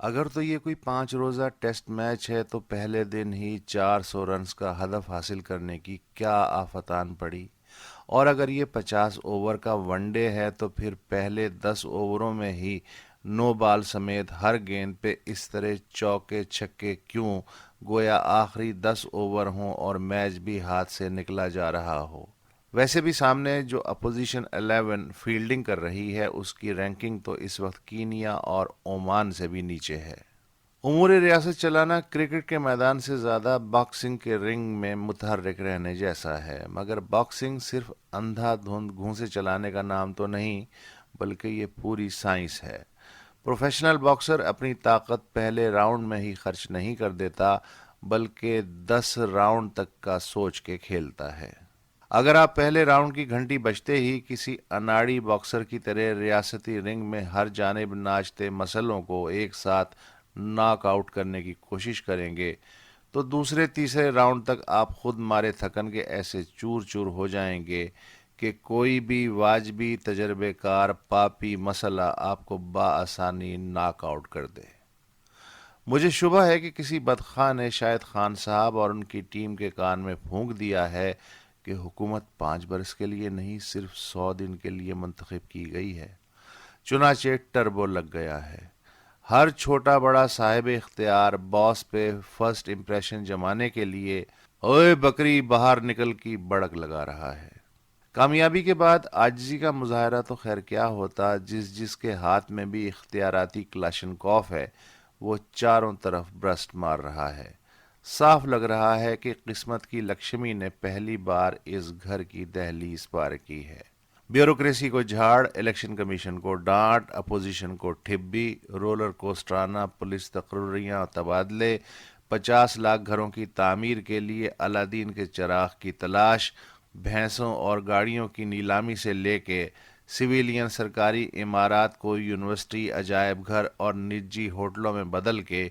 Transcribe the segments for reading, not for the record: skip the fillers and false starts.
اگر تو یہ کوئی 5 روزہ ٹیسٹ میچ ہے تو پہلے دن ہی 400 رنز کا ہدف حاصل کرنے کی کیا آفت آن پڑی، اور اگر یہ 50 اوور کا ون ڈے ہے تو پھر پہلے 10 اووروں میں ہی نو بال سمیت ہر گیند پہ اس طرح چوکے چھکے کیوں، گویا آخری 10 اوور ہوں اور میچ بھی ہاتھ سے نکلا جا رہا ہو۔ ویسے بھی سامنے جو اپوزیشن 11 فیلڈنگ کر رہی ہے اس کی رینکنگ تو اس وقت کینیا اور عمان سے بھی نیچے ہے۔ امور ریاست چلانا کرکٹ کے میدان سے زیادہ باکسنگ کے رنگ میں متحرک رہنے جیسا ہے، مگر باکسنگ صرف اندھا دھند گھونسے چلانے کا نام تو نہیں، بلکہ یہ پوری سائنس ہے۔ پروفیشنل باکسر اپنی طاقت پہلے راؤنڈ میں ہی خرچ نہیں کر دیتا، بلکہ 10 راؤنڈ تک کا سوچ کے کھیلتا ہے۔ اگر آپ پہلے راؤنڈ کی گھنٹی بجتے ہی کسی اناڑی باکسر کی طرح ریاستی رنگ میں ہر جانب ناچتے مسلوں کو ایک ساتھ ناک آؤٹ کرنے کی کوشش کریں گے تو دوسرے تیسرے راؤنڈ تک آپ خود مارے تھکن کے ایسے چور چور ہو جائیں گے کہ کوئی بھی واجبی تجربے کار پاپی مسئلہ آپ کو بآسانی ناک آؤٹ کر دے۔ مجھے شبہ ہے کہ کسی بدخواہ نے شاید خان صاحب اور ان کی ٹیم کے کان میں پھونک دیا ہے کہ حکومت 5 برس کے لیے نہیں، صرف 100 دن کے لیے منتخب کی گئی ہے۔ چنانچہ ٹربو لگ گیا ہے۔ ہر چھوٹا بڑا صاحب اختیار باس پہ فرسٹ امپریشن جمانے کے لیے اوئے بکری باہر نکل کی بڑک لگا رہا ہے۔ کامیابی کے بعد عاجزی کا مظاہرہ تو خیر کیا ہوتا، جس کے ہاتھ میں بھی اختیاراتی کلاشنکوف ہے وہ چاروں طرف برسٹ مار رہا ہے۔ صاف لگ رہا ہے کہ قسمت کی لکشمی نے پہلی بار اس گھر کی دہلیز پار کی ہے۔ بیوروکریسی کو جھاڑ، الیکشن کمیشن کو ڈانٹ، اپوزیشن کو ٹھبی، رولر کوسٹرانہ پولیس تقرریاں تبادلے، 50 لاکھ گھروں کی تعمیر کے لیے الادین کے چراغ کی تلاش، بھینسوں اور گاڑیوں کی نیلامی سے لے کے سویلین سرکاری عمارات کو یونیورسٹی، عجائب گھر اور نجی ہوٹلوں میں بدل کے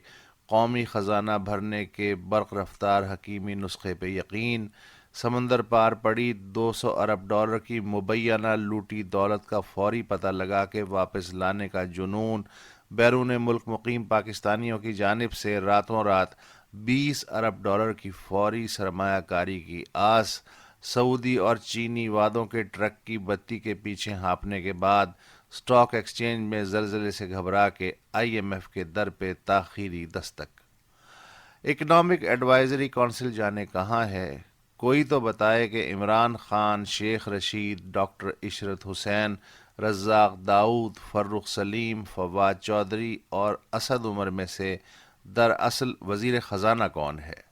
قومی خزانہ بھرنے کے برق رفتار حکیمی نسخے پہ یقین، سمندر پار پڑی 200 ارب ڈالر کی مبینہ لوٹی دولت کا فوری پتہ لگا کے واپس لانے کا جنون، بیرون ملک مقیم پاکستانیوں کی جانب سے راتوں رات 20 ارب ڈالر کی فوری سرمایہ کاری کی آس، سعودی اور چینی وعدوں کے ٹرک کی بتی کے پیچھے ہانپنے کے بعد اسٹاک ایکسچینج میں زلزلے سے گھبرا کے آئی ایم ایف کے در پہ تاخیری دستک۔ اکنامک ایڈوائزری کونسل جانے کہاں ہے؟ کوئی تو بتائے کہ عمران خان، شیخ رشید، ڈاکٹر عشرت حسین، رزاق داؤد، فرخ سلیم، فواد چودھری اور اسد عمر میں سے دراصل وزیر خزانہ کون ہے؟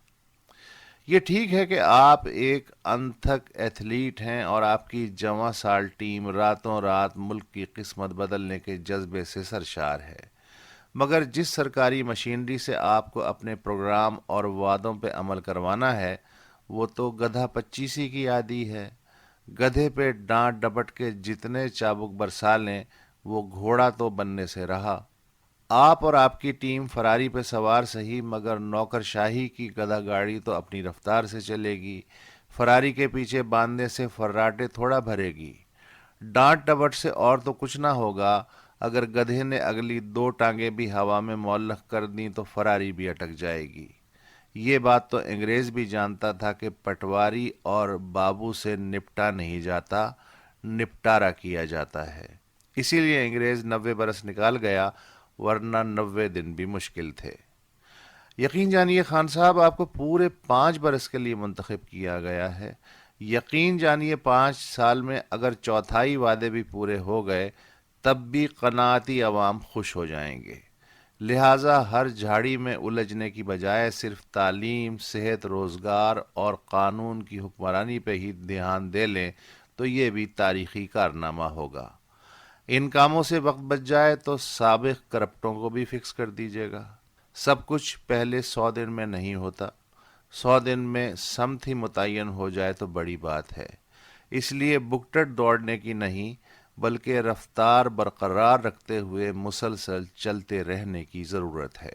یہ ٹھیک ہے کہ آپ ایک انتھک ایتھلیٹ ہیں اور آپ کی جواں سال ٹیم راتوں رات ملک کی قسمت بدلنے کے جذبے سے سرشار ہے، مگر جس سرکاری مشینری سے آپ کو اپنے پروگرام اور وعدوں پہ عمل کروانا ہے وہ تو گدھا پچیسی کی عادی ہے۔ گدھے پہ ڈانٹ ڈپٹ کے جتنے چابک برسا لیں وہ گھوڑا تو بننے سے رہا۔ آپ اور آپ کی ٹیم فراری پہ سوار سہی، مگر نوکر شاہی کی گدھا گاڑی تو اپنی رفتار سے چلے گی، فراری کے پیچھے باندھنے سے فراٹے تھوڑا بھرے گی۔ ڈانٹ ڈپٹ سے اور تو کچھ نہ ہوگا، اگر گدھے نے اگلی 2 ٹانگیں بھی ہوا میں معلق کر دیں تو فراری بھی اٹک جائے گی۔ یہ بات تو انگریز بھی جانتا تھا کہ پٹواری اور بابو سے نپٹا نہیں جاتا، نپٹارا کیا جاتا ہے۔ اسی لیے انگریز 90 برس نکال گیا، ورنہ 90 دن بھی مشکل تھے۔ یقین جانیے خان صاحب، آپ کو پورے 5 برس کے لیے منتخب کیا گیا ہے۔ یقین جانیے 5 سال میں اگر چوتھائی وعدے بھی پورے ہو گئے تب بھی قناعتی عوام خوش ہو جائیں گے۔ لہٰذا ہر جھاڑی میں الجھنے کی بجائے صرف تعلیم، صحت، روزگار اور قانون کی حکمرانی پہ ہی دھیان دے لیں تو یہ بھی تاریخی کارنامہ ہوگا۔ ان کاموں سے وقت بچ جائے تو سابق کرپٹوں کو بھی فکس کر دیجیے گا۔ سب کچھ پہلے 100 دن میں نہیں ہوتا، 100 دن میں سمت ہی متعین ہو جائے تو بڑی بات ہے۔ اس لیے بکٹر دوڑنے کی نہیں بلکہ رفتار برقرار رکھتے ہوئے مسلسل چلتے رہنے کی ضرورت ہے۔